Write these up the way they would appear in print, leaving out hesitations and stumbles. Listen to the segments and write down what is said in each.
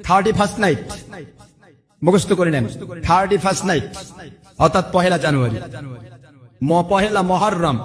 31st night মুখস্থ করে নেন। 31st নাইট অর্থাৎ পহেলা জানুয়ারি, পহেলা মহররম,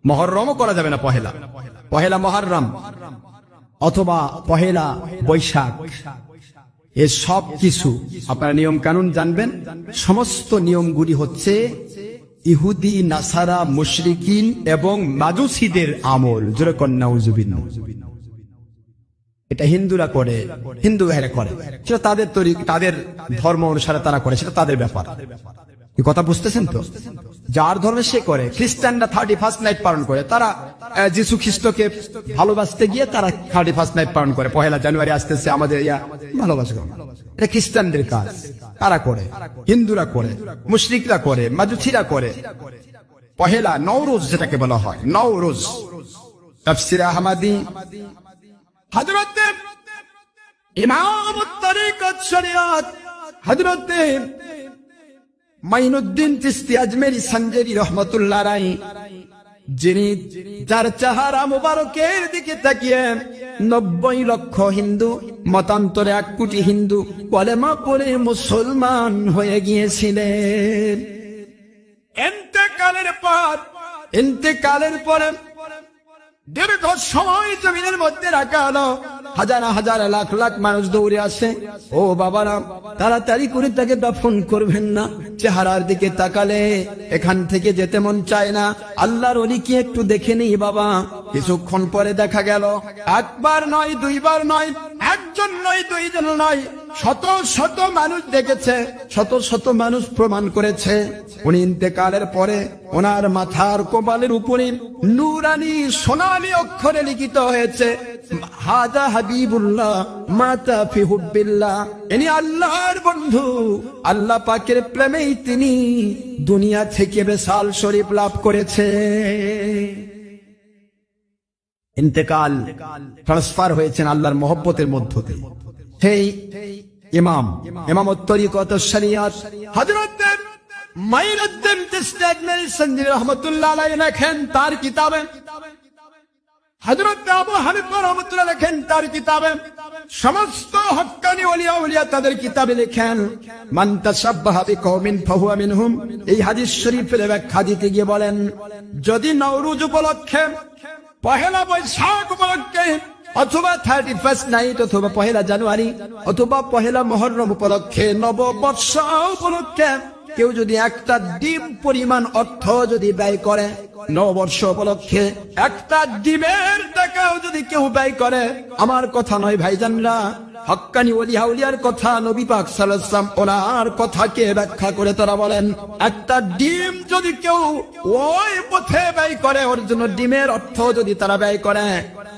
মহররমও করা যাবে না, পহেলা মহররম অথবা পহেলা বৈশাখ, এ সব কিছু আপনারা নিয়ম কানুন জানবেন। সমস্ত নিয়মগুলি হচ্ছে ইহুদি, নাসারা, মুশরিকিন এবং মাজুসীদের আমল। জোরে কন্যা উজুবিল্লাহ। এটা হিন্দুরা করে, হিন্দু ভাইরা করে, সেটা তাদের তৈরি, তাদের ধর্ম অনুসারে তারা করে, সেটা তাদের ব্যাপার। এই কথা বুঝতেছেন তো? যার ধর্মে সে করে। খ্রিস্টানরা 31st নাইট পালন করে, তারা যিশু খ্রিস্টকে ভালোবাসতে গিয়ে তারা 31st নাইট পালন করে। পহেলা জানুয়ারি আসতেছে, আমাদের ভালোবাসা, এটা খ্রিস্টানদের কাজ, তারা করে। হিন্দুরা করে, মুশরিকরা করে, মাজুসিরা করে। পহেলা নওরোজ যেটাকে বলা হয়, নওরোজ। তাফসীর আহমদী হযরত ইমাম তরিকত শরিয়ত হযরত মাইনুদ্দিন চিশতি আজমেরি সঞ্জেরি রহমাতুল্লাহ আলাইহি, যিনি যার চেহারা মুবারকের দিকে তাকিয়ে 90 লক্ষ হিন্দু, মতান্তরে 1 কোটি হিন্দু কলেমা পড়ে মুসলমান হয়ে গিয়েছিলেন। ইন্তেকালের পরে দীর্ঘ সময় জমিনের মধ্যে রাখা হলো। হাজার হাজার লাখ লাখ মানুষ দৌড়ে আসে, ও বাবারা তাড়াতাড়ি করে তাকে দাফন করবেন না, চেহারার দিকে তাকালে এখান থেকে যেতে মন চায় না। আল্লাহর ওলিকে একটু দেখে নেই বাবা। কিছুক্ষণ পরে দেখা গেল, একবার নয়, দুইবার নয়, একজন নয়, দুইজন নয়, শত শত মানুষ দেখেছে, শত শত মানুষ প্রমাণ করেছে। উনি ইন্তেকালের পরে ওনার মাথার কপালের উপরে নূরানি সোনালী অক্ষরে লিখিত হয়েছে, হাদা হাবিবুল্লাহ মাতা ফি হুব্বিল্লাহ। ইনি আল্লাহর বন্ধু, আল্লাহ পাকের প্রেমেই তিনি দুনিয়া থেকে বিশাল শরীফ লাভ করেছে। ইন্তেকাল, ট্রান্সফার হয়েছেন আল্লাহর মহব্বতের মধ্য দিয়ে। সেই ইমামত তরিকত শরিয়ত হযরত মাইনুদ্দিন চিশতি আজমেরি সঞ্জেরি রহমাতুল্লাহ আলাইহি লেখেন তার কিতাবে, হযরত আবু হানিফা রহমাতুল্লাহ লেখেন তার কিতাবে, সমস্ত হক্কানি ওলিয়া তাদের কিতাবে লেখেন, মান তাশাব্বাহা বিকওমিন ফাহুয়া মিনহুম। এই হাদিস শরীফের ব্যাখ্যা দিতে গিয়ে বলেন, যদি নওরোজ উপলক্ষে, পহেলা বৈশাখ উপলক্ষে, অথবা 31st নাইট, অথবা পহেলা জানুয়ারি, অথবা পহেলা মহররম উপলক্ষে, নববর্ষ উপলক্ষে কেউ যদি একটা ডিম পরিমাণ অর্থ যদি ব্যয় করে, নববর্ষ উপলক্ষে একটা ডিমের টাকাও যদি কেউ ব্যয় করে, আমার কথা নয় ভাইজানরা, হক্কানি ওলিয়া উলিয়ার কথা, নবী পাক সাল্লাল্লাহু আলাইহি ওয়াসাল্লাম ওনার কথাকে ব্যাখ্যা করে তারা বলেন, একটা ডিম যদি কেউ ওই পথে ব্যয় করে, ওর জন্য ডিমের অর্থ যদি তারা ব্যয় করে,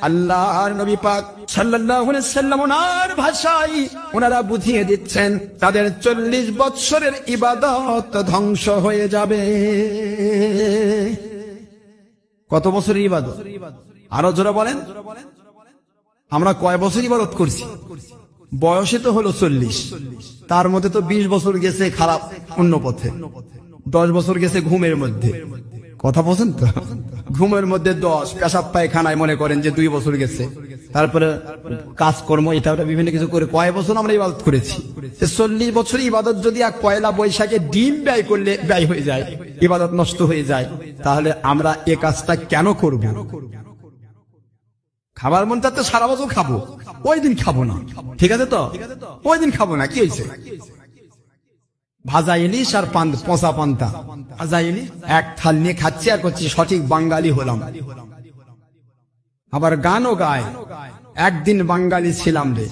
আল্লাহর নবী পাক সাল্লাল্লাহু আলাইহি ওয়াসাল্লাম ওনার ভাষায় ওনারা বুঝিয়ে দিচ্ছেন, তাদের 40 বৎসরের ইবাদত ধ্বংস হয়ে যাবে। কত বছরের ইবাদত? আরো জোরে বলেন। আমরা কয় বছর ইবাদত করছি? বয়সে তো হলো 40, তার মধ্যে তো 20 বছর গেছে খারাপ অন্য পথে, 10 বছর গেছে ঘুমের মধ্যে। কথা বলছেন তো? ঘুমের মধ্যে 10, পেশাব পায়খানায় মনে করেন যে 2 বছর গেছে, তারপরে কাজকর্ম এটা বিভিন্ন কিছু করে কয় বছর আমরা ইবাদত করেছি। 40 বছর ইবাদত যদি এক পয়লা বৈশাখে ডিম ব্যয় করলে ব্যয় হয়ে যায়, ইবাদত নষ্ট হয়ে যায়, তাহলে আমরা এ কাজটা কেন করব? খাবার মন চাচ্ছে সারা বছর খাবো, ওই দিন খাবো না, ঠিক আছে তো? ওই দিন খাবো না, কি হয়েছে? ভাজা ইলিশ আর পচা পান্তা, ভাজা ইলিশ এক থাল নিয়ে খাচ্ছি আর করছি সঠিক বাঙালি হলাম। আবার গানও গায়, একদিন বাঙালি ছিলাম রে,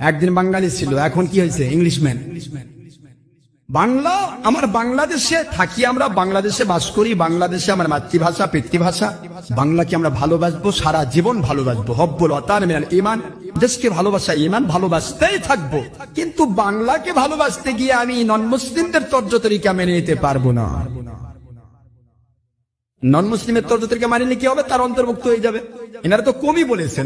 একদিন বাঙালি ছিল, এখন কি হয়েছে? ইংলিশম্যান। বাংলা, আমার বাংলাদেশে থাকি, আমরা বাংলাদেশে বাস করি, বাংলাদেশে আমার মাতৃভাষা, পিতৃভাষা, বাংলাকে আমরা ভালোবাসবো, সারা জীবন ভালোবাসবো। হব্বুল ওয়াতান মিনাল ঈমান, দেশকে ভালোবাসা ঈমান, ভালোবাসতেই থাকবো। কিন্তু বাংলাকে ভালোবাসতে গিয়ে আমি নন মুসলিমদের তর্জ তরিকা মেনে নিতে পারবো না। নন মুসলিমের তর্জ তরিকা মানিলে কি হবে? তার অন্তর্ভুক্ত হয়ে যাবে। এনারা তো কমই বলেছেন,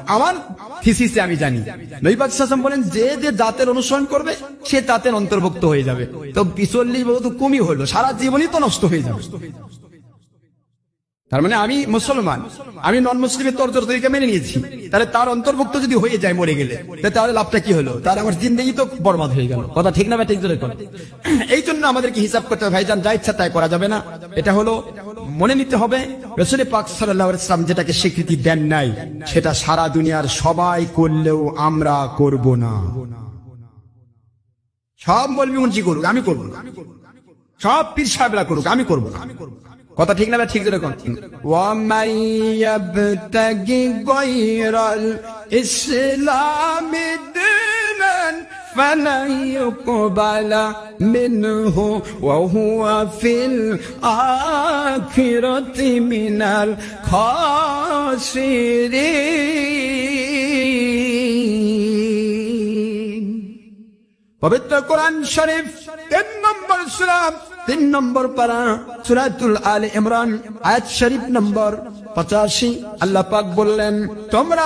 আমার থিসিসে আমি জানি, নবী পাক সাল্লাল্লাহু আলাইহি ওয়াসাল্লাম বলেন যে যে জাতের অনুসরণ করবে সে জাতের অন্তর্ভুক্ত হয়ে যাবে। তো 40 বছর তো কমই হলো, সারা জীবনই তো নষ্ট হয়ে যাবে। তার মানে আমি মুসলমান, আমি নন মুসলিমের তরিকা মেনে নিয়েছি, তাহলে তার অন্তর্ভুক্ত যদি হয়ে যায় মরে গেলে, তাহলে লাভটা কি হলো? তার আমার জিন্দেগি তো বরবাদ হয়ে গেল। কথা ঠিক না? ঠিক জোরে কথা। এই জন্য আমাদেরকে হিসাব করতে হবে ভাইজান, যা ইচ্ছা তাই করা যাবে না। এটা হলো মনে নিতে হবে রাসূল পাক সাল্লাল্লাহু আলাইহি ওয়াসাল্লাম যেটাকে স্বীকৃতি দেন নাই, সেটা সারা দুনিয়ার সবাই করলেও আমরা করব না। সব বলবি উঞ্চি করুক, আমি করব না। সব পীর সাহেবরা করুক, আমি করব না। কথা ঠিক না? ঠিক জোরে কথা। ওয়া মাইয়াবতাগি গায়রাল ইসলামি দীনান ফালা ইউকবালা মিনহু ওয়া হুয়া ফিল আখিরাতি মিনাল খাসিরিন। পবিত্র কোরআন শরীফ 3 নম্বর সূরা 3 নম্বর পারা সূরাতুল আলে ইমরান আয়াত শরীফ নম্বর 85 আল্লাহ পাক বললেন, তোমরা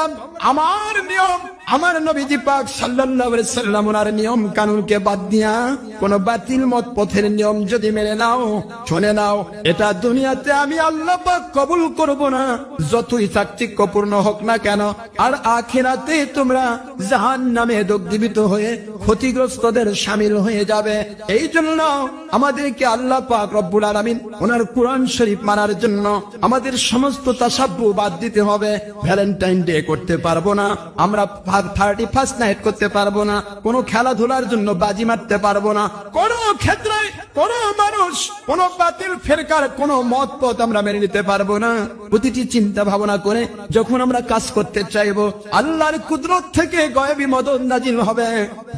আমার নিয়ম, আমার নবীজি পাক সাল্লাল্লাহু আলাইহি ওয়াসাল্লামের নিয়ম কানুনকে বাদ দিয়া কোন বাতিল মত পথের নিয়ম যদি মেনে নাও, শুনে নাও, এটা দুনিয়াতে আমি আল্লাহ পাক কবুল করব না, যতই চাকচিক্যপূর্ণ হোক না কেন। আর আখিরাতে তোমরা জাহান্নামে দগ্ধীভূত হয়ে ক্ষতিগ্রস্তদের শামিল হয়ে যাবে। এই জন্য আমাদেরকে আল্লাহ পাক রব্বুল আলামিন ওনার কোরআন শরীফ মানার জন্য আমাদের সমস্ত তাসাব্বু বাদ দিতে হবে। ভ্যালেন্টাইন ডে করতে পারবো না আমরা, 31st নাইট করতে পারবো না, কোনো খেলাধুলার জন্য বাজি মারতে পারবো না, কোনো ক্ষেত্রে কোনো মানুষ কোন বাতিল ফেরকার কোন মত পথ আমরা মেনে নিতে পারবো না। প্রতিটি চিন্তা ভাবনা করে যখন আমরা কাজ করতে চাইবো, আল্লাহর কুদরত থেকে গায়েবী মদদ নাজিল হবে,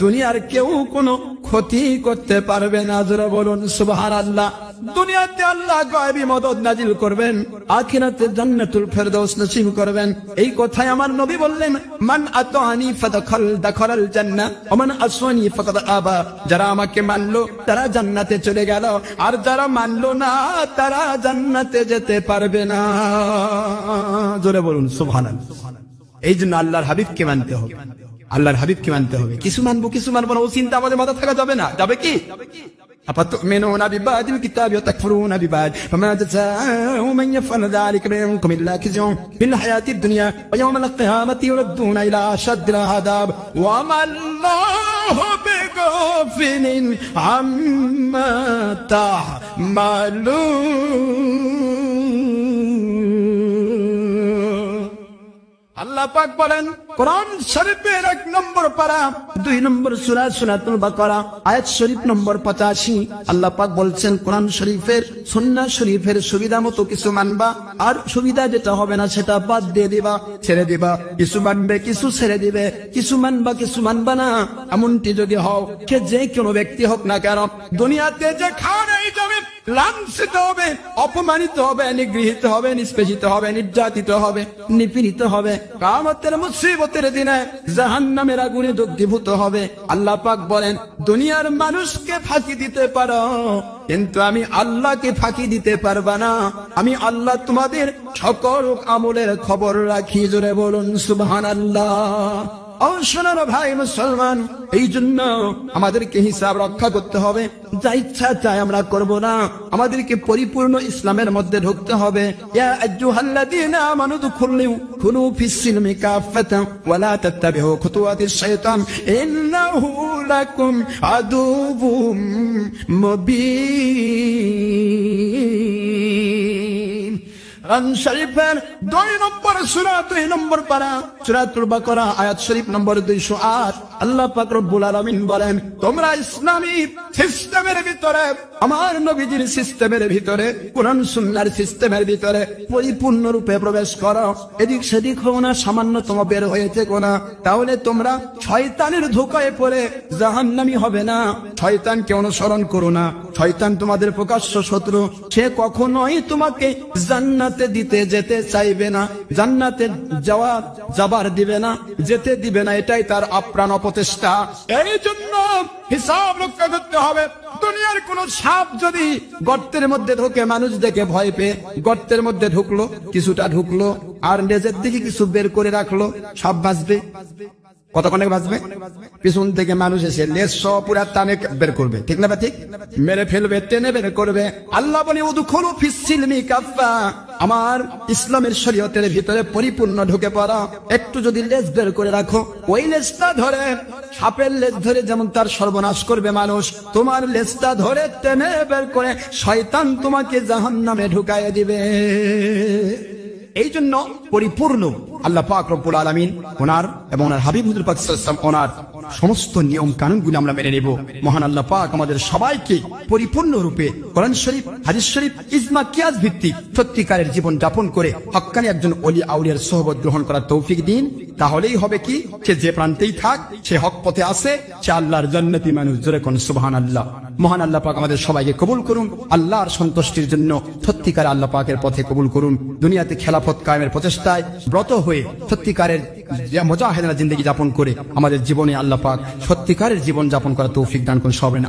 দুনিয়ার কেউ কোনো ক্ষতি করতে পারবে না। যারা বলুন সুবহানাল্লাহ। দুনিয়াতে আল্লাহ গায়েবী মদদ নাজিল করবেন, আখিরাতে জান্নাতুল ফেরদাউস নসিব করবেন। এই কথাই আমার নবী বললেন, মান আতানি ফাদাখালাল জান্নাহ ওয়া মান আসানি ফাকাদ আবা। যারা আমাকে মানলো তারা জান্নাতে চলে গেল, আর যারা মানলো না তারা জান্নাতে যেতে পারবে না। জোরে বলুন সুবহানাল্লাহ। এই জন্য আল্লাহর হাবিবকে মানতে হবে, আল্লাহর হাবিবকে মানতে হবে। কিছু মানবো কিছু মানবো না, ও চিন্তা আমাদের মাথা থাকা যাবে না। যাবে কি? أفتؤمنون ببعض الكتاب وتكفرون ببعض فما جزاء من يفعل ذلك منكم إلا خزي في الحياة الدنيا ويوم القيامة يردون إلى أشد العذاب وما الله بغافل عما تعملون। আল্লাহ পাক বলেন কোরআন শরীফের 1 নম্বর পারা 2 নম্বর সূরা সূরাতুল বাকারা আয়াত শরীফ নম্বর 85 আল্লাহ পাক বলছেন, কোরআন শরীফের সুন্নাহ শরীফের সুবিধা মতো কিছু মানবা, আর সুবিধা যেটা হবে না সেটা বাদ দিয়ে দিবা, ছেড়ে দিবা। কিছু মানবে কিছু ছেড়ে দিবে, কিছু মানবা কিছু মানবা না। এমনটি যদি হও, যে কোনো ব্যক্তি হোক না কেন, দুনিয়াতে যে খাওয়াই যাবে, লাঞ্ছিত হবে, অপমানিত হবে, নিগৃহীত হবে, নিষ্পেষিত হবে, নির্যাতিত হবে, নিপীড়িত হবে, কিয়ামতের মুসিবতের দিনে জাহান্নামের আগুনে দগ্ধীভূত হবে। আল্লাহ পাক বলেন, দুনিয়ার মানুষকে ফাঁকি দিতে পারো, কিন্তু আমি আল্লাহকে ফাঁকি দিতে পারবা না। আমি আল্লাহ তোমাদের সকল আমলের খবর রাখি। জোরে বলুন সুবহানাল্লাহ। ও সোনার ভাই মুসলমান, এই জন্য আমাদেরকে হিসাব রক্ষা করতে হবে। যা ইচ্ছা চাই আমরা করব না, আমাদেরকে পরিপূর্ণ ইসলামের মধ্যে ঢুকতে হবে। ইয়া আইয়ুহাল্লাযীনা আমানু দুখুলু ফিস সিলমি কাফাতান ওয়া লা তাত্তাবিউ খুতুওয়াতিশ শাইতান ইন্নাহু লাকুম আদুউম মুবিন। কোরআন শরীফের 2 নম্বর সূরা 2 নম্বর পারা সূরাতুল বাকারা আয়াত শরীফ নম্বর 208 আল্লাহ পাক রব্বুল আলামিন বলেন, তোমরা ইসলামী সিস্টেমের ভিতরে, আমার নবীজির সিস্টেমের ভিতরে, কোরআন সুন্নাহর সিস্টেমের ভিতরে পরিপূর্ণ রূপে প্রবেশ করো। এদিক সেদিক হও না, সামান্যতম বের হয়ে থেকো না, তাহলে তোমরা শয়তানের ধোঁকায় পড়ে জাহান্নামী হবে না। শয়তানকে অনুসরণ করো না, শয়তান তোমাদের প্রকাশ্য শত্রু। সে কখনোই তোমাকে জান্নাতে যেতে চাইবে না, জান্নাতে যাবার দিবে না, যেতে দিবে না। এটাই তার আপ্রাণ অপচেষ্টা। এই জন্য হিসাব রক্ষা করতে হবে। দুনিয়ার কোন সাপ যদি গর্তের মধ্যে ঢোকে, মানুষ দেখে ভয় পেয়ে গর্তের মধ্যে ঢুকলো, কিছুটা ঢুকলো, আর নেজের দিকে কিছু বের করে রাখলো, সাপ বাঁচবে? কতক্ষণে বাঁচবে? পিছন থেকে মানুষ এসে লেজ সহ পুরা টানে বের করবে, ঠিক না? ঠিক, মেরে ফেলবে, টেনে বের করবে। আল্লাহ বলে উদখুলু ফিস সিলমি কাফা, আমার ইসলামের শরীয়তের ভিতরে পরিপূর্ণ ঢুকে পড়া। একটু যদি লেজ বের করে রাখো, ওই লেজটা ধরে, সাপের লেজ ধরে যেমন তার সর্বনাশ করবে মানুষ, তোমার লেজটা ধরে টেনে বের করে শয়তান তোমাকে জাহান্নামে ঢুকাইয়ে দিবে। এই জন্য পরিপূর্ণ আল্লাহ পাক রব্বুল আলামিন ওনার এবং ওনার হাবিব হুজুর পাক সাল্লাল্লাহু আলাইহি ওয়াসাল্লাম ওনার সমস্ত নিয়ম কানুনগুলো আমরা মেনে নেব। মহান আল্লাহ পাক আমাদের সবাইকে পরিপূর্ণ রূপে কোরআন শরীফ, হাদিস শরীফ, ইজমা, কিয়াস ভিত্তিক সত্যিকারের জীবন যাপন করে হক্কানি একজন ওলি আউলিয়ার সোহবত গ্রহণ করার তৌফিক দিন। তাহলেই হবে কি, সে যে প্রান্তেই থাক, সে হক পথে আছে, সে আল্লাহর জান্নাতি মানুষ। জোরে কোন সুবহানাল্লাহ। মহান আল্লাহ পাক আমাদের সবাইকে কবুল করুন, আল্লাহর সন্তুষ্টির জন্য সত্যিকার আল্লাহ পাকের পথে কবুল করুন। দুনিয়াতে খেলাফত কায়েমের প্রচেষ্টায় ব্রত হয়ে সত্যিকারের মুজাহিদানা জিন্দেগি যাপন করে আমাদের জীবনে আল্লাহ পাক সত্যিকারের জীবন যাপন করার তৌফিক দান করুন। সবাই আমিন।